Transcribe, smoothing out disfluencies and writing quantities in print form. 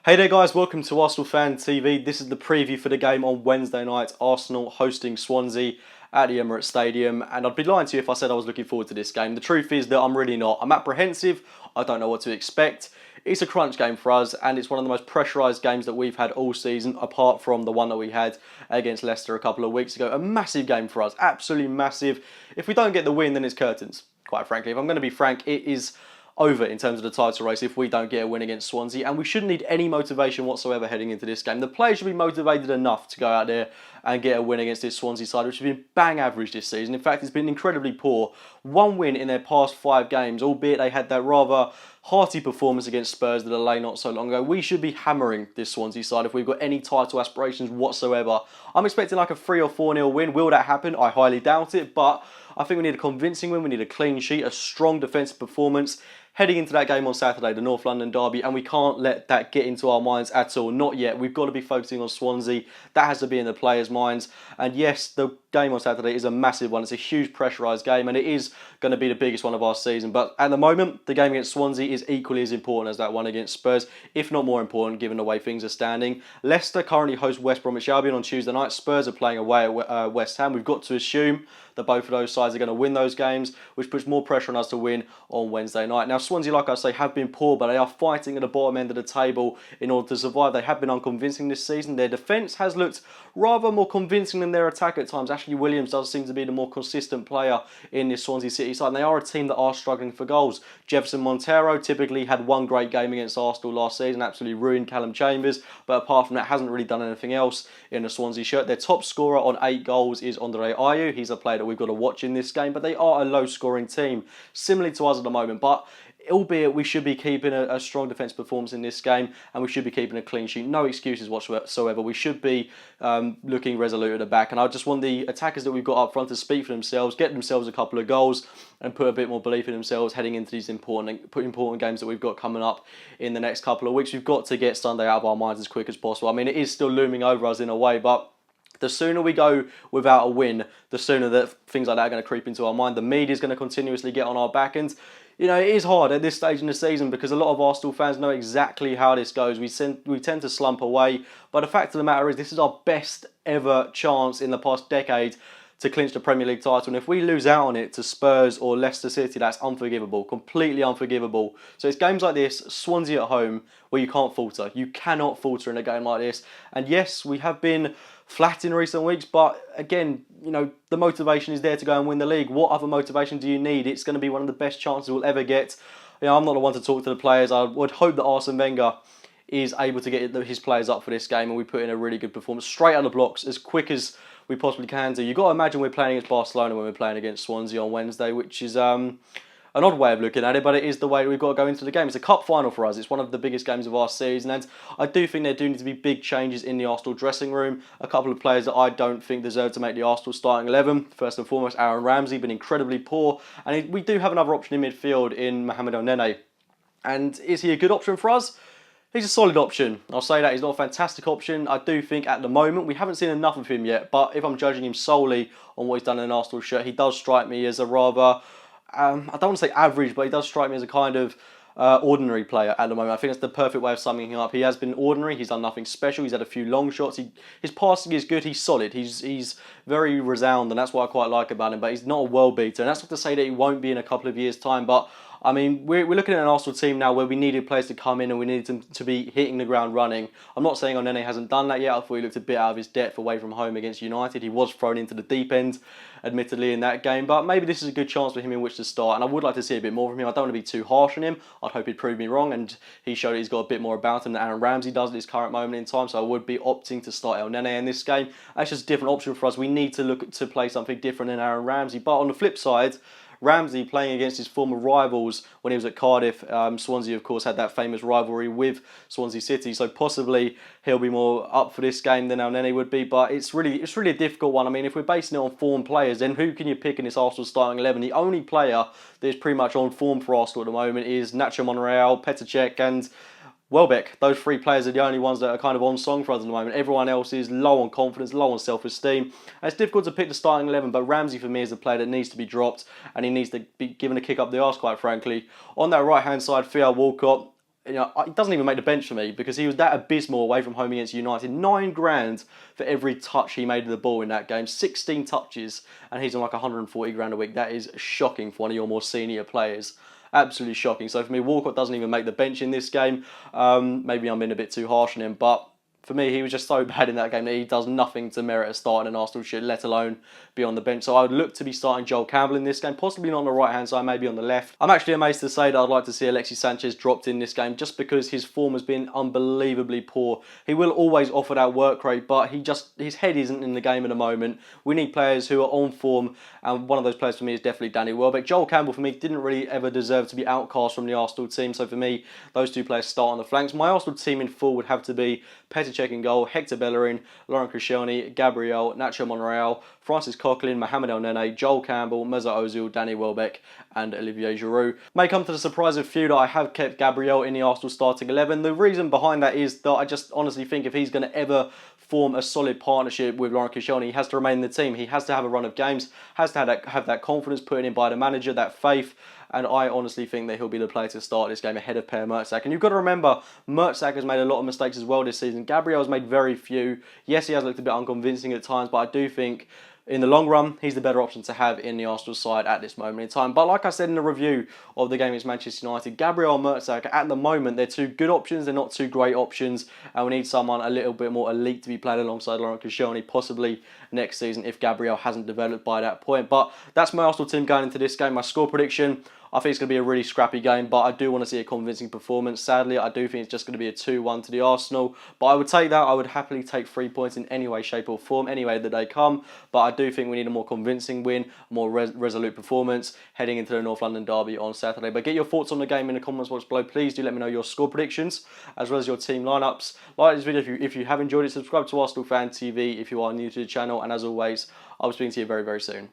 Hey there guys, welcome to Arsenal Fan TV. This is the preview for the game on Wednesday night, Arsenal hosting Swansea at the Emirates Stadium, and I'd be lying to you if I said I was looking forward to this game. The truth is that I'm really not. I'm apprehensive, I don't know what to expect. It's a crunch game for us, and it's one of the most pressurised games that we've had all season, apart from the one that we had against Leicester a couple of weeks ago. A massive game for us, absolutely massive. If we don't get the win, then it's curtains, quite frankly. If I'm going to be frank, it is over in terms of the title race if we don't get a win against Swansea, and we shouldn't need any motivation whatsoever heading into this game. The players should be motivated enough to go out there and get a win against this Swansea side, which has been bang average this season. In fact, it's been incredibly poor. One win in their past 5 games, albeit they had that rather hearty performance against Spurs that lay not so long ago. We should be hammering this Swansea side if we've got any title aspirations whatsoever. I'm expecting like a 3 or 4-0 win. Will that happen? I highly doubt it, but I think we need a convincing win. We need a clean sheet, a strong defensive performance heading into that game on Saturday, the North London derby, and we can't let that get into our minds at all. Not yet. We've got to be focusing on Swansea. That has to be in the players' minds. And yes, the game on Saturday is a massive one. It's a huge pressurised game, and it is going to be the biggest one of our season. But at the moment, the game against Swansea is equally as important as that one against Spurs, if not more important, given the way things are standing. Leicester currently host West Bromwich Albion on Tuesday night. Spurs are playing away at West Ham. We've got to assume that both of those sides are going to win those games, which puts more pressure on us to win on Wednesday night. Now, Swansea, like I say, have been poor, but they are fighting at the bottom end of the table in order to survive. They have been unconvincing this season. Their defence has looked rather more convincing than their attack at times. Ashley Williams does seem to be the more consistent player in this Swansea City side, and they are a team that are struggling for goals. Jefferson Montero typically had one great game against Arsenal last season, absolutely ruined Callum Chambers, but apart from that, hasn't really done anything else in the Swansea shirt. Their top scorer on 8 goals is Andre Ayew. He's a player that we've got to watch in this game, but they are a low-scoring team, similarly to us at the moment. But albeit we should be keeping a strong defence performance in this game, and we should be keeping a clean sheet. No excuses whatsoever. We should be looking resolute at the back, and I just want the attackers that we've got up front to speak for themselves, get themselves a couple of goals, and put a bit more belief in themselves heading into these important games that we've got coming up in the next couple of weeks. We've got to get Sunday out of our minds as quick as possible. I mean, it is still looming over us in a way, but the sooner we go without a win, the sooner that things like that are going to creep into our mind. The media is going to continuously get on our back, and you know, it is hard at this stage in the season because a lot of Arsenal fans know exactly how this goes. We tend to slump away, but the fact of the matter is this is our best ever chance in the past decade to clinch the Premier League title, and if we lose out on it to Spurs or Leicester City, that's unforgivable, completely unforgivable. So it's games like this, Swansea at home, where you can't falter. You cannot falter in a game like this. And yes, we have been flat in recent weeks, but again, you know, the motivation is there to go and win the league. What other motivation do you need? It's going to be one of the best chances we'll ever get. You know, I'm not the one to talk to the players. I would hope that Arsene Wenger is able to get his players up for this game, and we put in a really good performance straight out of the blocks as quick as we possibly can do. You've got to imagine we're playing against Barcelona when we're playing against Swansea on Wednesday, which is an odd way of looking at it, but it is the way we've got to go into the game. It's a cup final for us. It's one of the biggest games of our season, and I do think there do need to be big changes in the Arsenal dressing room. A couple of players that I don't think deserve to make the Arsenal starting 11. First and foremost, Aaron Ramsey, been incredibly poor, and we do have another option in midfield in Mohamed El-Nene. And is he a good option for us? He's a solid option. I'll say that. He's not a fantastic option. I do think at the moment, we haven't seen enough of him yet, but if I'm judging him solely on what he's done in an Arsenal shirt, he does strike me as a rather, I don't want to say average, but he does strike me as a kind of ordinary player at the moment. I think that's the perfect way of summing him up. He has been ordinary. He's done nothing special. He's had a few long shots. His passing is good. He's solid. He's very resound, and that's what I quite like about him, but he's not a world beater, and that's not to say that he won't be in a couple of years' time, but I mean, we're looking at an Arsenal team now where we needed players to come in and we needed them to be hitting the ground running. I'm not saying Onene hasn't done that yet. I thought he looked a bit out of his depth away from home against United. He was thrown into the deep end, admittedly, in that game. But maybe this is a good chance for him in which to start. And I would like to see a bit more from him. I don't want to be too harsh on him. I'd hope he'd prove me wrong. And he showed he's got a bit more about him than Aaron Ramsey does at this current moment in time. So I would be opting to start El-Nene in this game. That's just a different option for us. We need to look to play something different than Aaron Ramsey. But on the flip side, Ramsey playing against his former rivals when he was at Cardiff. Swansea, of course, had that famous rivalry with Swansea City, so possibly he'll be more up for this game than El-Nene would be. But it's really a difficult one. I mean, if we're basing it on form players, then who can you pick in this Arsenal starting 11? The only player that is pretty much on form for Arsenal at the moment is Nacho Monreal, Petr Cech, and Welbeck. Those 3 players are the only ones that are kind of on song for us at the moment. Everyone else is low on confidence, low on self-esteem. And it's difficult to pick the starting 11, but Ramsey for me is the player that needs to be dropped, and he needs to be given a kick up the arse, quite frankly. On that right-hand side, Theo Walcott, he doesn't even make the bench for me because he was that abysmal away from home against United. 9 grand for every touch he made of the ball in that game. 16 touches, and he's on like 140 grand a week. That is shocking for one of your more senior players. Absolutely shocking. So for me, Walcott doesn't even make the bench in this game. Maybe I'm being a bit too harsh on him, but for me, he was just so bad in that game that he does nothing to merit a start in an Arsenal shirt, let alone be on the bench. So I would look to be starting Joel Campbell in this game, possibly not on the right-hand side, maybe on the left. I'm actually amazed to say that I'd like to see Alexis Sanchez dropped in this game just because his form has been unbelievably poor. He will always offer that work rate, but his head isn't in the game at the moment. We need players who are on form, and one of those players for me is definitely Danny Welbeck. Joel Campbell, for me, didn't really ever deserve to be outcast from the Arsenal team, so for me, those two players start on the flanks. My Arsenal team in full would have to be Petr Cech in goal, Hector Bellerin, Laurent Koscielny, Gabriel, Nacho Monreal, Francis Coquelin, Mohamed El Nene, Joel Campbell, Mesut Ozil, Danny Welbeck and Olivier Giroud. May come to the surprise of few that I have kept Gabriel in the Arsenal starting 11. The reason behind that is that I just honestly think if he's going to ever form a solid partnership with Laurent Koscielny, he has to remain in the team. He has to have a run of games, has to have that confidence put in by the manager, that faith. And I honestly think that he'll be the player to start this game ahead of Per Mertesacker. And you've got to remember, Mertesacker has made a lot of mistakes as well this season. Gabriel has made very few. Yes, he has looked a bit unconvincing at times, but I do think in the long run, he's the better option to have in the Arsenal side at this moment in time. But like I said in the review of the game against Manchester United, Gabriel and Mertesacker, at the moment, they're two good options. They're not two great options. And we need someone a little bit more elite to be played alongside Laurent Koscielny, possibly next season if Gabriel hasn't developed by that point. But that's my Arsenal team going into this game. My score prediction, I think it's going to be a really scrappy game, but I do want to see a convincing performance. Sadly, I do think it's just going to be a 2-1 to the Arsenal. But I would take that. I would happily take 3 points in any way, shape or form, any way that they come. But I do think we need a more convincing win, a more resolute performance heading into the North London derby on Saturday. But get your thoughts on the game in the comments box below. Please do let me know your score predictions as well as your team lineups. Like this video if you have enjoyed it. Subscribe to Arsenal Fan TV if you are new to the channel. And as always, I'll be speaking to you very, very soon.